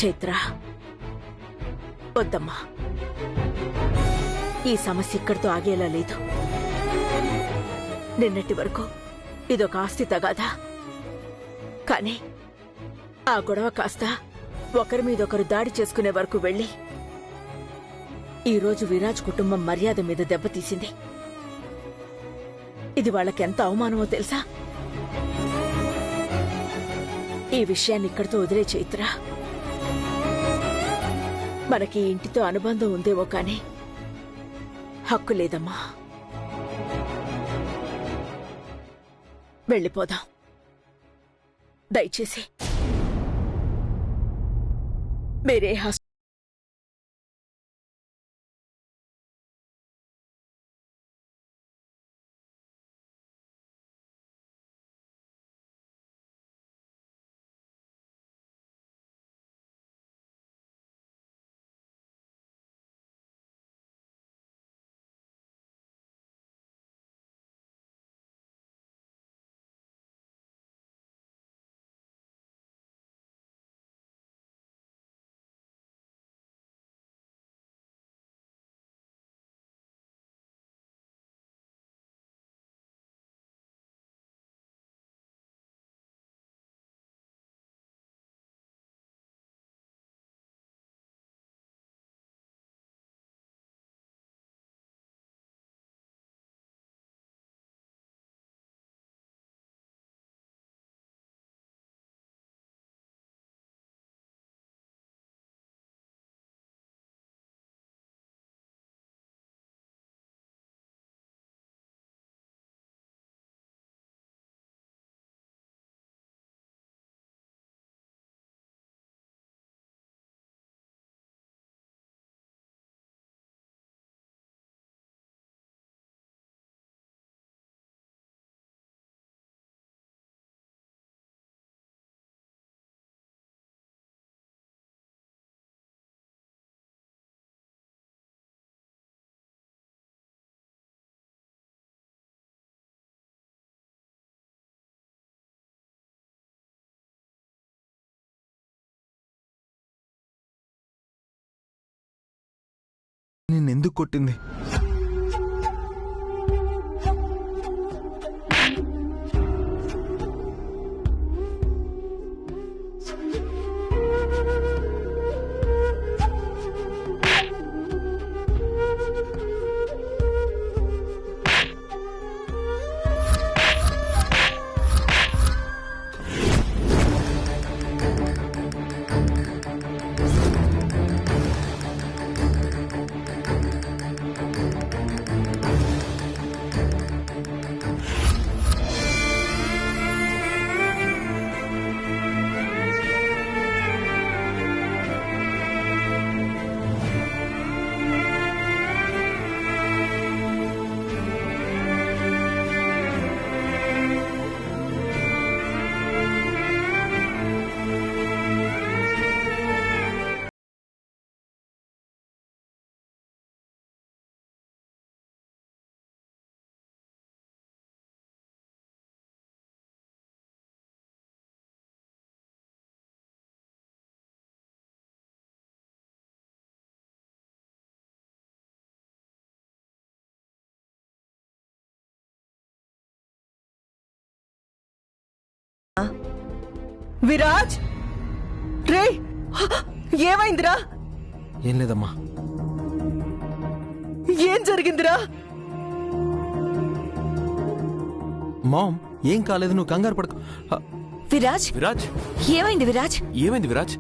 చైత్ర, వద్దమ్మా. ఈ సమస్య ఇక్కడితో ఆగేలా లేదు. నిన్నటి వరకు ఇదొక ఆస్తి తగాదా, కానీ ఆ గొడవ కాస్త ఒకరి మీదొకరు దాడి చేసుకునే వరకు వెళ్లి ఈరోజు విరాజ్ కుటుంబం మర్యాద మీద దెబ్బతీసింది. ఇది వాళ్ళకెంత అవమానమో తెలుసా? ఈ విషయాన్ని ఇక్కడితో వదిలే చైత్ర. మనకి ఇంటితో అనుబంధం ఉందేమో కానీ హక్కు లేదమ్మా. వెళ్ళిపోదాం దయచేసి. మేరే నిన్నెందుకు కొట్టింది? విరాజ్, రే ఏమైందిరా? ఏం లేదమ్మా. ఏం జరిగిందిరా? మామ్, ఏం కాలేదు, నువ్వు కంగారు పడకు. విరాజ్, విరాజ్, ఏమైంది విరాజ్? ఏమైంది విరాజ్?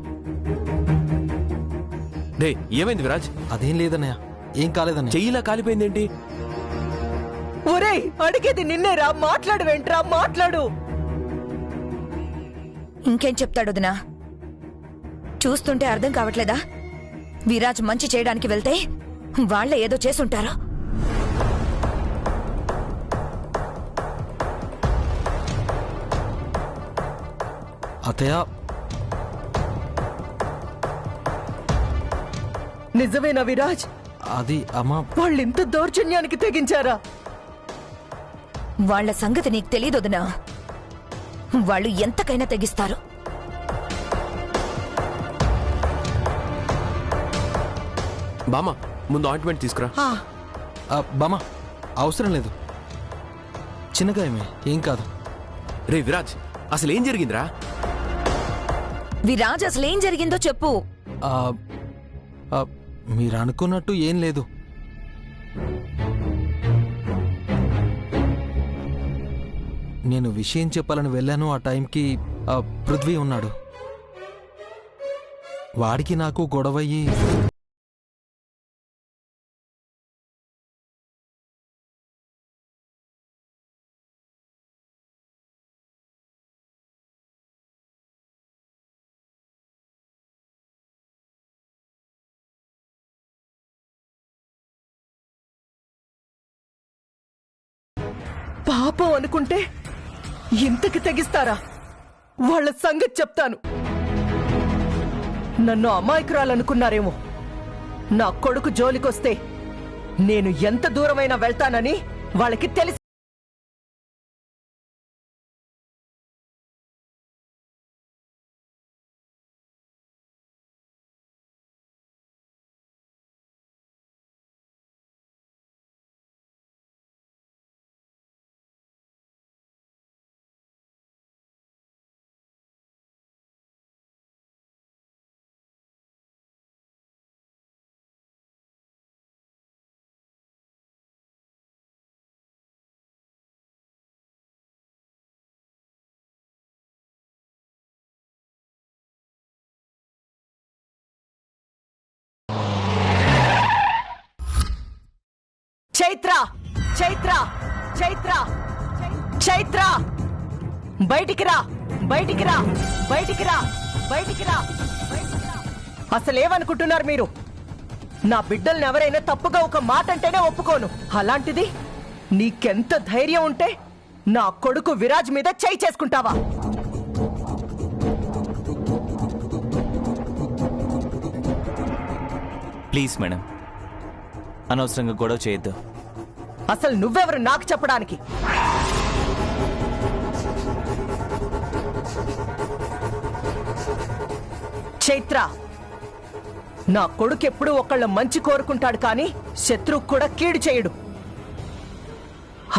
డే, ఏమైంది విరాజ్? అదేం లేదన్నయ్య, ఏం కాలేదన్నయ్య. చెయ్యిలా కాలిపోయిందేంటి? ఒరేయ్, అడిగేది నిన్నేరా, మాట్లాడు. మాట్లాడు. ఇంకేం చెప్తాడు వదినా? చూస్తుంటే అర్థం కావట్లేదా? విరాజ్ మంచి చేయడానికి వెళ్తే వాళ్లే ఏదో చేసుంటారు. అత్తయ్య, నిజమేనా విరాజ్? అది అమ్మా, వాళ్ళింత దౌర్జన్యానికి తెగించారా? వాళ్ల సంగతి నీకు తెలీదు వదినా. వాళ్ళు ఎంతకైనా తెగిస్తారు. బామ్మ ముందు ఆయింట్మెంట్ తీసుకురా. బామా అవసరం లేదు, చిన్నగా ఏమే, ఏం కాదు. రే విరాజ్, అసలు ఏం జరిగిందిరా? విరాజ్ అసలేం జరిగిందో చెప్పు. ఆ, ఆ, మీరు అనుకున్నట్టు ఏం లేదు. నేను విషయం చెప్పాలని వెళ్ళాను. ఆ టైంకి పృథ్వీ ఉన్నాడు. వాడికి నాకు గొడవయ్యి పాపం అనుకుంటే ఇంతకి తెగిస్తారా? వాళ్ళ సంగతి చెప్తాను. నన్ను అమాయకురాలనుకున్నారేమో. నా కొడుకు జోలికొస్తే నేను ఎంత దూరమైనా వెళ్తానని వాళ్ళకి తెలిసి చైత్ర చైత్ర చైత్ర చైత్ర బయటికి రా, బయటికి రా, బయటికి రా, బయటికి రా. అసలేమనుకుంటున్నారు మీరు? నా బిడ్డల్ని ఎవరైనా తప్పుగా ఒక మాట అంటేనే ఒప్పుకోను. అలాంటిది నీకెంత ధైర్యం ఉంటే నా కొడుకు విరాజ్ మీద చేయి చేసుకుంటావా? ప్లీజ్ మేడం, అనవసరంగా గొడవ చేయొద్దు. అసలు నువ్వెవరు నాకు చెప్పడానికి? చైత్ర, నా కొడుకు ఎప్పుడూ ఒకళ్ళ మంచి కోరుకుంటాడు కానీ శత్రువు కూడా కీడు చేయడు.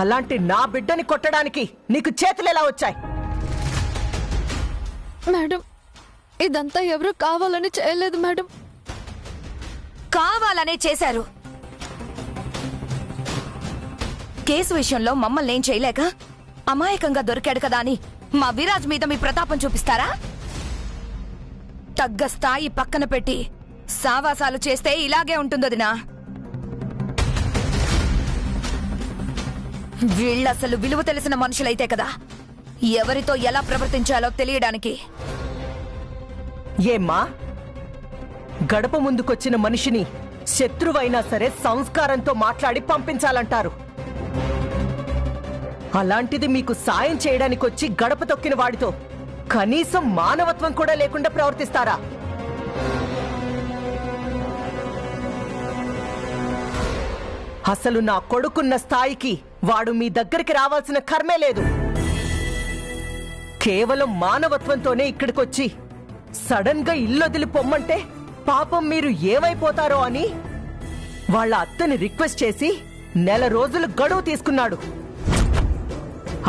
అలాంటి నా బిడ్డని కొట్టడానికి నీకు చేతులు ఎలా వచ్చాయి? మేడం, ఇదంతా ఎవరు కావాలని చేయలేదు మేడం. కావాలనే చేశారు. కేసు విషయంలో మమ్మల్ని ఏం చేయలేక అమాయకంగా దొరికాడు కదా అని మా విరాజ్ మీద మీ ప్రతాపం చూపిస్తారా? తగ్గ స్థాయి పక్కన పెట్టి సావాసాలు చేస్తే ఇలాగే ఉంటుందదినా. వీళ్ళసలు విలువ తెలిసిన మనుషులైతే కదా ఎవరితో ఎలా ప్రవర్తించాలో తెలియడానికి. ఏమ్మా, గడప ముందుకొచ్చిన మనిషిని శత్రువైనా సరే సంస్కారంతో మాట్లాడి పంపించాలంటారు. అలాంటిది మీకు సాయం చేయడానికొచ్చి గడప తొక్కిన వాడితో కనీసం మానవత్వం కూడా లేకుండా ప్రవర్తిస్తారా? అసలు నా కొడుకున్న స్థాయికి వాడు మీ దగ్గరికి రావాల్సిన కర్మే లేదు. కేవలం మానవత్వంతోనే ఇక్కడికొచ్చి సడన్ గా ఇల్లొదిలి పొమ్మంటే పాపం మీరు ఏమైపోతారో అని వాళ్ళ అత్తని రిక్వెస్ట్ చేసి నెల రోజులు గడువు తీసుకున్నాడు.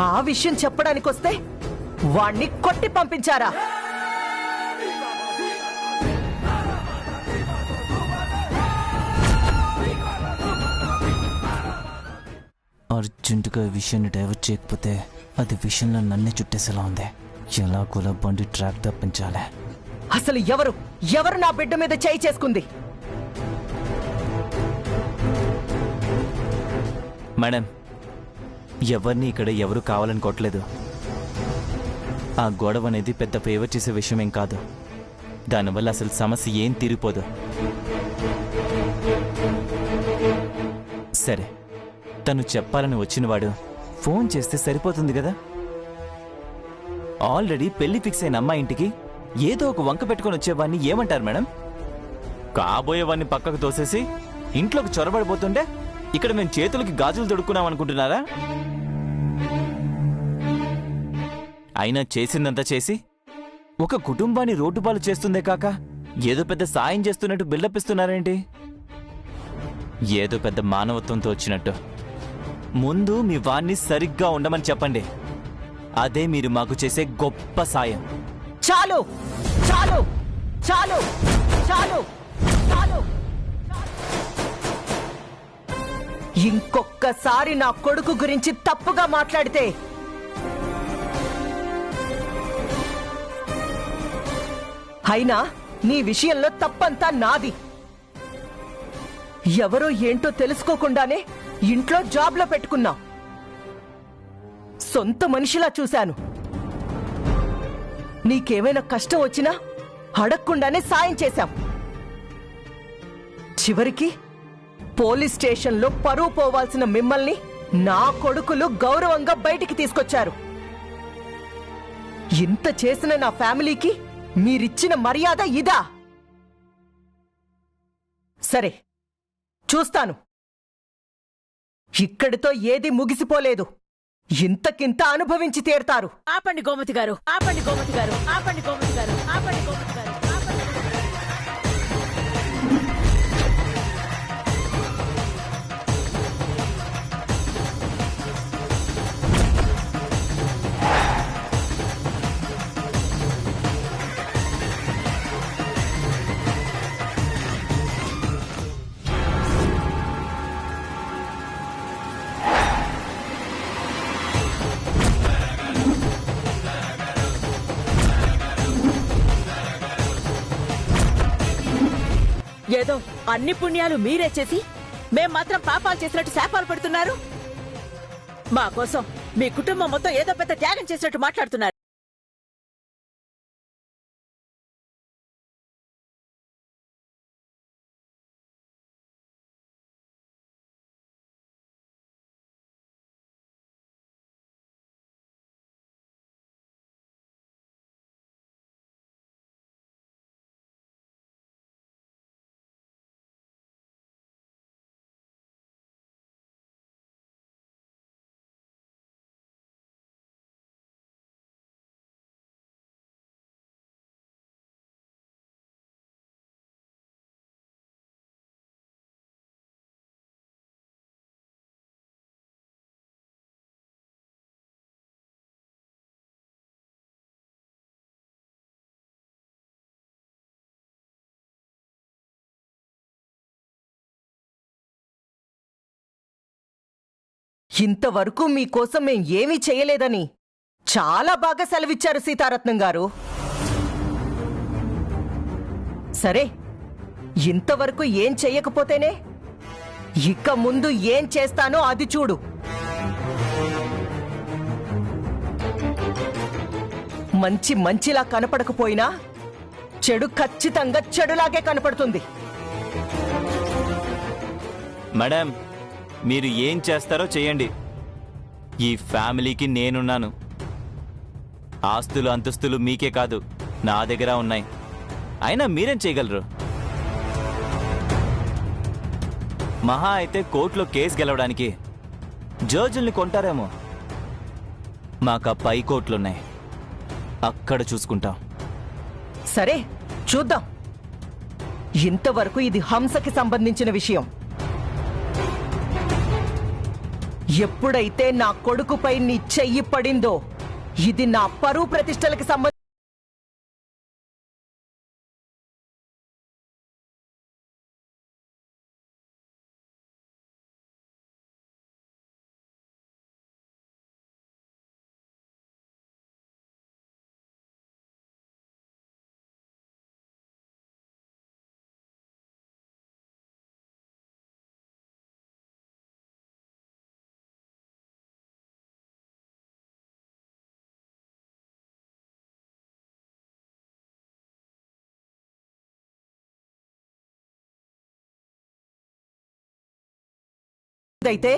ఆ విషయం చెప్పడానికొస్తే వాణ్ణి కొట్టి పంపించారా? అర్జెంటుగా ఈ విషయాన్ని డైవర్ట్ చేయకపోతే అది విషయంలో నన్నే చుట్టేసేలా ఉంది. ఎలాగోలా బండి ట్రాక్ తప్పించాలే. అసలు ఎవరు నా బిడ్డ మీద చేయి చేసుకుంది? మేడం, ఎవరిని ఇక్కడ ఎవరు కావాలనుకోవట్లేదు. ఆ గొడవ అనేది పెద్ద ఫేవర్ చేసే విషయం ఏం కాదు. దానివల్ల అసలు సమస్య ఏం తీరిపోదు. సరే, తను చెప్పాలని వచ్చినవాడు ఫోన్ చేస్తే సరిపోతుంది కదా. ఆల్రెడీ పెళ్లి ఫిక్స్ అయిన అమ్మాయి ఇంటికి ఏదో ఒక వంక పెట్టుకొని వచ్చేవాడిని ఏమంటారు మేడం? కాబోయేవాడిని పక్కకు తోసేసి ఇంట్లోకి చొరబడిపోతుంటే ఇక్కడ మేము చేతులకి గాజులు తొడుక్కున్నాం అనుకుంటున్నారా? అయినా చేసిందంతా చేసి ఒక కుటుంబాన్ని రోడ్డుపాలు చేస్తుందే కాక ఏదో పెద్ద సాయం చేస్తున్నట్టు బిల్డప్ ఇస్తున్నారేంటి? ఏదో పెద్ద మానవత్వంతో వచ్చినట్టు. ముందు మీ వాణ్ణి సరిగ్గా ఉండమని చెప్పండి. అదే మీరు మాకు చేసే గొప్ప సాయం. చాలు చాలు చాలు చాలు చాలు. ఇంకొక్కసారి నా కొడుకు గురించి తప్పుగా మాట్లాడితే అయినా నీ విషయంలో తప్పంతా నాది. ఎవరో ఏంటో తెలుసుకోకుండానే ఇంట్లో జాబ్లో పెట్టుకున్నా. సొంత మనిషిలా చూశాను. నీకేమైనా కష్టం వచ్చినా అడగకుండానే సాయం చేశాం. చివరికి పోలీస్ స్టేషన్లో పరువు పోవాల్సిన మిమ్మల్ని నా కొడుకులు గౌరవంగా బయటికి తీసుకొచ్చారు. ఇంత చేసిన నా ఫ్యామిలీకి మీరిచ్చిన మర్యాద ఇదా? సరే, చూస్తాను. ఇక్కడితో ఏది ముగిసిపోలేదు. ఇంతకింత అనుభవించి తీరతారు. ఆపండి గోమతి గారు, ఆపండి గోమతి గారు, ఆపండి గోమతి గారు, ఆపండి గోమతి గారు, ఆపండి. ఏదో అన్ని పుణ్యాలు మీరే చేసి మేం మాత్రం పాపాలు చేసినట్టు శాపాలు పెడుతున్నారు. మా కోసం మీ కుటుంబం మొత్తం ఏదో పెద్ద త్యాగం చేసినట్టు మాట్లాడుతున్నారు. ఇంతవరకు మీకోసం మేం ఏమీ చేయలేదని చాలా బాగా సెలవిచ్చారు సీతారత్నం గారు. సరే, ఇంతవరకు ఏం చెయ్యకపోతేనే ఇక ముందు ఏం చేస్తానో అది చూడు. మంచి మంచిలా కనపడకపోయినా చెడు ఖచ్చితంగా చెడులాగే కనపడుతుంది. మేడం, మీరు ఏం చేస్తారో చేయండి. ఈ ఫ్యామిలీకి నేనున్నాను. ఆస్తులు అంతస్తులు మీకే కాదు, నా దగ్గర ఉన్నాయి. అయినా మీరేం చేయగలరు? మహా అయితే కోర్టులో కేసు గెలవడానికి జడ్జిల్ని కొంటారేమో. మాకు పై కోర్టులున్నాయి, అక్కడ చూసుకుంటాం. సరే, చూద్దాం. ఇంతవరకు ఇది హంసకి సంబంధించిన విషయం. ఎప్పుడైతే నా కొడుకుపై నీ చెయ్యి పడిందో ఇది నా పరువు ప్రతిష్టలకి సంబంధించి అయితే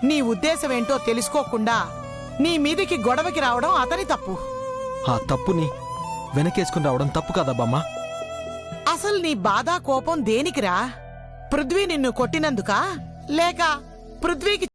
నీ ఉద్దేశమేంటో తెలుసుకోకుండా నీ మీదికి గొడవకి రావడం అతని తప్పు. ఆ తప్పుని వెనకేసుకుని రావడం తప్పు కదా బామ్మ? అసలు నీ బాధ కోపం దేనికిరా? పృథ్వీ నిన్ను కొట్టినందుకా లేక పృథ్వీకి